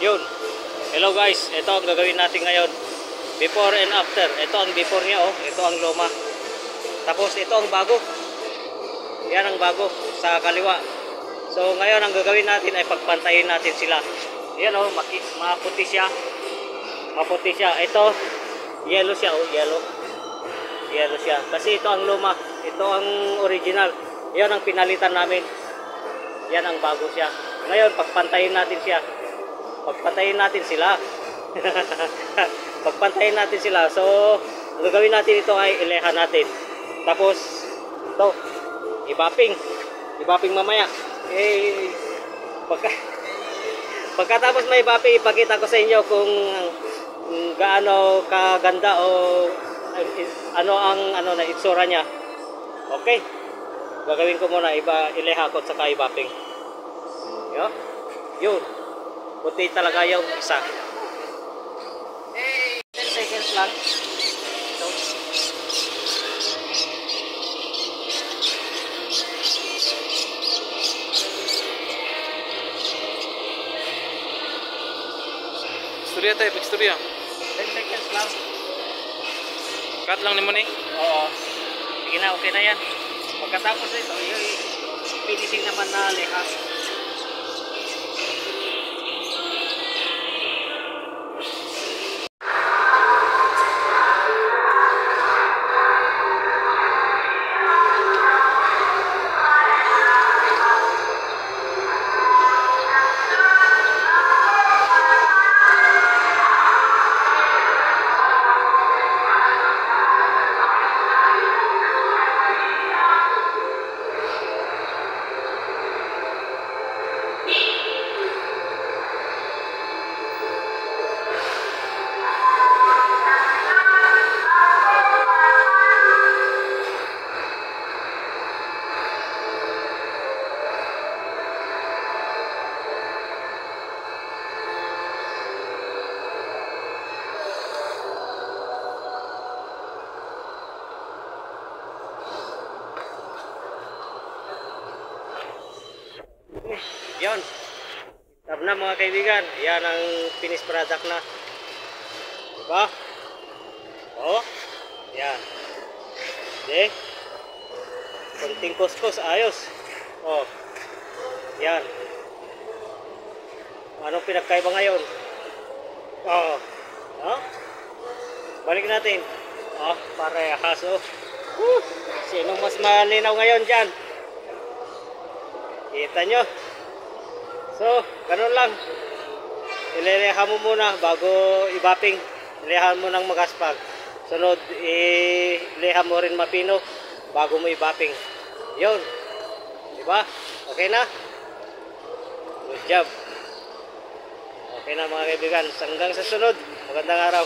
Yun. Hello guys, ito ang gagawin natin ngayon. Before and after. Ito ang before niya, oh. Ito ang luma. Tapos ito ang bago. Yan ang bago sa kaliwa. So ngayon ang gagawin natin ay pagpantayin natin sila. Yan, oh, maputi siya. Maputi siya. Ito, yellow siya, oh, yellow. Yellow siya. Kasi ito ang luma. Ito ang original. Yan ang pinalitan namin. Yan ang bago siya. Ngayon, pagpantayin natin siya. Pagpantayin natin sila. Pagpantayin natin sila. So, ang gagawin natin ito ay ilehan natin. Tapos, ito, ibaping. Ibaping mamaya. Pagkatapos may ibaping, ipakita ko sa inyo kung gaano kaganda o ano ang na itsura niya. Okay? Gagawin ko muna, ileha ko at saka ibaping. Yun. Puti talaga yung isa. 10 seconds lang. So, Istorya tayo, pag-istorya. 10 seconds lang. Cut lang naman eh. Oo. Sige na, okay na yan. Pagkatapos ito, finishing naman na leha. Yan. Tap na mga kaibigan. Yan ang finished product na. Diba? Oh. Yan. Okay. Kunting kuskus. Ayos. Oh. Yan. Anong pinagkaiba ngayon? Oh. Oh. Balik natin. Oh. Parehas. Oh. Sinong mas malinaw ngayon dyan? Kita nyo? So, ganun lang. Ileleha mo muna bago ibaping. Ilehan mo ng magaspag. Sunod, ileha mo rin mapino bago mo ibaping. Yun. Diba? Okay na? Good job. Okay na mga kaibigan. Hanggang sa sunod. Magandang araw.